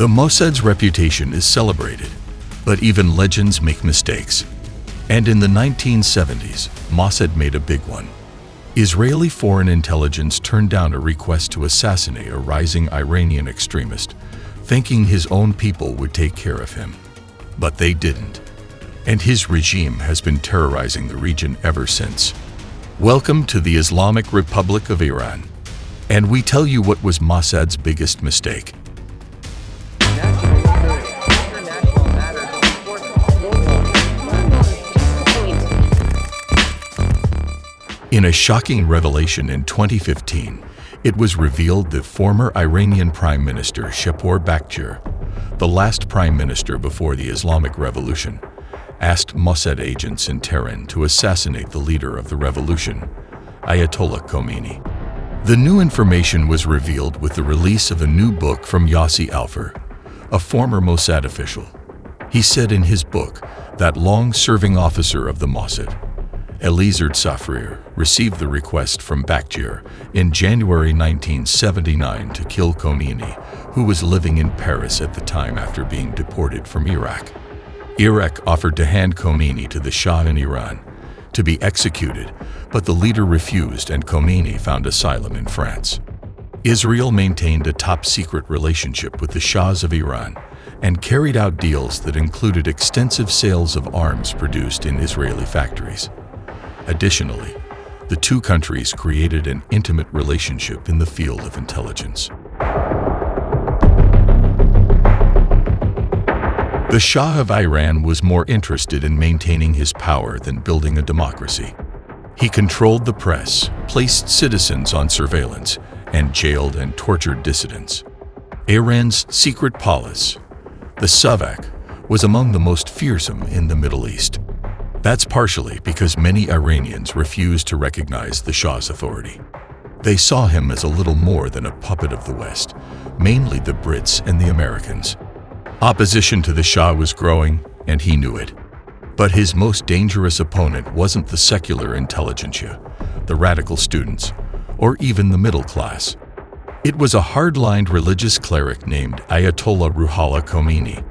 The Mossad's reputation is celebrated, but even legends make mistakes. And in the 1970s, Mossad made a big one. Israeli foreign intelligence turned down a request to assassinate a rising Iranian extremist, thinking his own people would take care of him. But they didn't. And his regime has been terrorizing the region ever since. Welcome to the Islamic Republic of Iran. And we tell you what was Mossad's biggest mistake. In a shocking revelation in 2015, it was revealed that former Iranian Prime Minister Shapor Bakhtiar, the last prime minister before the Islamic Revolution, asked Mossad agents in Tehran to assassinate the leader of the revolution, Ayatollah Khamenei. The new information was revealed with the release of a new book from Yassi Alfer, a former Mossad official. He said in his book that long-serving officer of the Mossad, Eliezer Safrir, received the request from Bakhtiar in January 1979 to kill Khomeini, who was living in Paris at the time after being deported from Iraq. Iraq offered to hand Khomeini to the Shah in Iran to be executed, but the leader refused and Khomeini found asylum in France. Israel maintained a top-secret relationship with the Shahs of Iran and carried out deals that included extensive sales of arms produced in Israeli factories. Additionally, the two countries created an intimate relationship in the field of intelligence. The Shah of Iran was more interested in maintaining his power than building a democracy. He controlled the press, placed citizens on surveillance, and jailed and tortured dissidents. Iran's secret police, the Savak, was among the most fearsome in the Middle East. That's partially because many Iranians refused to recognize the Shah's authority. They saw him as a little more than a puppet of the West, mainly the Brits and the Americans. Opposition to the Shah was growing, and he knew it. But his most dangerous opponent wasn't the secular intelligentsia, the radical students, or even the middle class. It was a hard-lined religious cleric named Ayatollah Khomeini.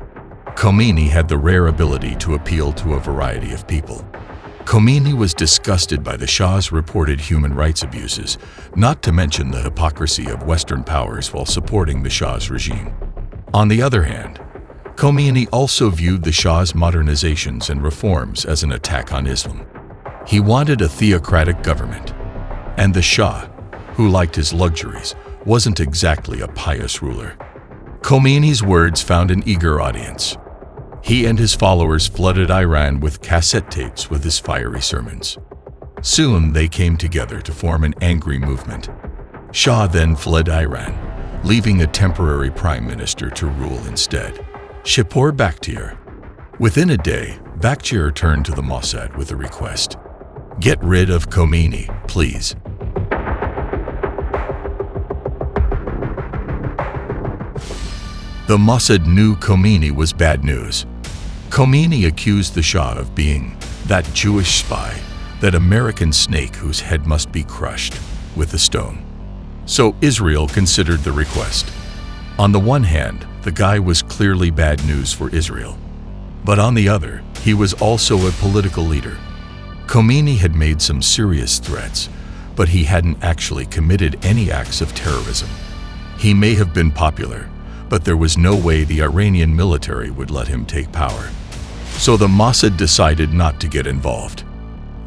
Khomeini had the rare ability to appeal to a variety of people. Khomeini was disgusted by the Shah's reported human rights abuses, not to mention the hypocrisy of Western powers while supporting the Shah's regime. On the other hand, Khomeini also viewed the Shah's modernizations and reforms as an attack on Islam. He wanted a theocratic government, and the Shah, who liked his luxuries, wasn't exactly a pious ruler. Khomeini's words found an eager audience. He and his followers flooded Iran with cassette tapes with his fiery sermons. Soon they came together to form an angry movement. Shah then fled Iran, leaving a temporary prime minister to rule instead, Shapor Bakhtiar. Within a day, Bakhtiar turned to the Mossad with a request. Get rid of Khomeini, please. The Mossad knew Khomeini was bad news. Khomeini accused the Shah of being that Jewish spy, that American snake whose head must be crushed with a stone. So Israel considered the request. On the one hand, the guy was clearly bad news for Israel. But on the other, he was also a political leader. Khomeini had made some serious threats, but he hadn't actually committed any acts of terrorism. He may have been popular, but there was no way the Iranian military would let him take power. So the Mossad decided not to get involved.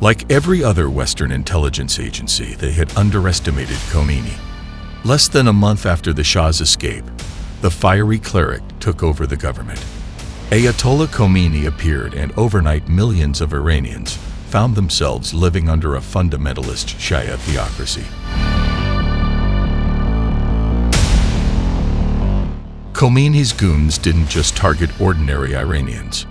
Like every other Western intelligence agency, they had underestimated Khomeini. Less than a month after the Shah's escape, the fiery cleric took over the government. Ayatollah Khomeini appeared, and overnight millions of Iranians found themselves living under a fundamentalist Shia theocracy. Khomeini's goons didn't just target ordinary Iranians.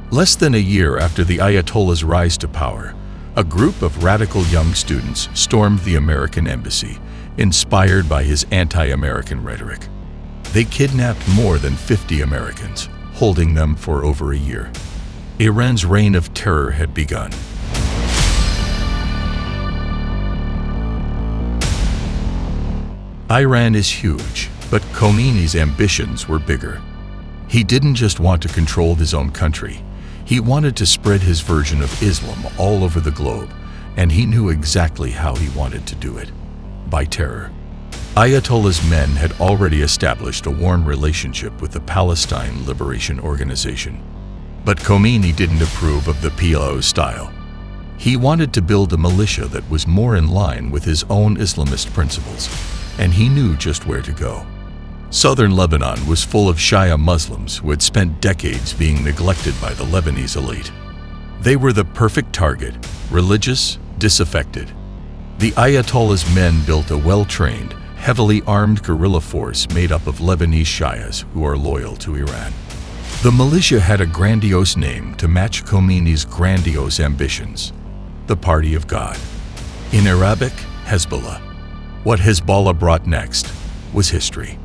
Less than a year after the Ayatollah's rise to power, a group of radical young students stormed the American embassy, inspired by his anti-American rhetoric. They kidnapped more than 50 Americans, holding them for over a year. Iran's reign of terror had begun. Iran is huge, but Khomeini's ambitions were bigger. He didn't just want to control his own country. He wanted to spread his version of Islam all over the globe, and he knew exactly how he wanted to do it: by terror. Ayatollah's men had already established a warm relationship with the Palestine Liberation Organization. But Khomeini didn't approve of the PLO style. He wanted to build a militia that was more in line with his own Islamist principles, and he knew just where to go. Southern Lebanon was full of Shia Muslims who had spent decades being neglected by the Lebanese elite. They were the perfect target: religious, disaffected. The Ayatollah's men built a well-trained, heavily armed guerrilla force made up of Lebanese Shias who are loyal to Iran. The militia had a grandiose name to match Khomeini's grandiose ambitions: the Party of God. In Arabic, Hezbollah. What Hezbollah brought next was history.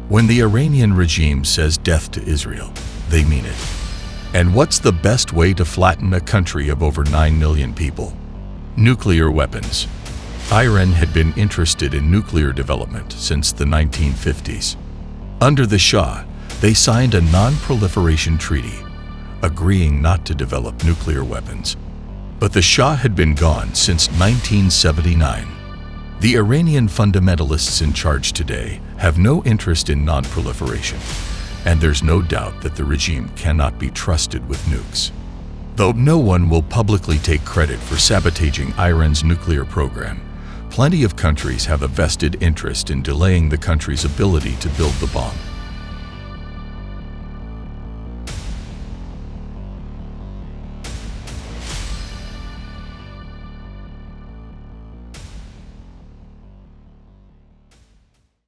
When the Iranian regime says death to Israel, they mean it. And what's the best way to flatten a country of over 9 million people? Nuclear weapons. Iran had been interested in nuclear development since the 1950s. Under the Shah, they signed a non-proliferation treaty, agreeing not to develop nuclear weapons. But the Shah had been gone since 1979. The Iranian fundamentalists in charge today have no interest in non-proliferation, and there's no doubt that the regime cannot be trusted with nukes. Though no one will publicly take credit for sabotaging Iran's nuclear program, plenty of countries have a vested interest in delaying the country's ability to build the bomb.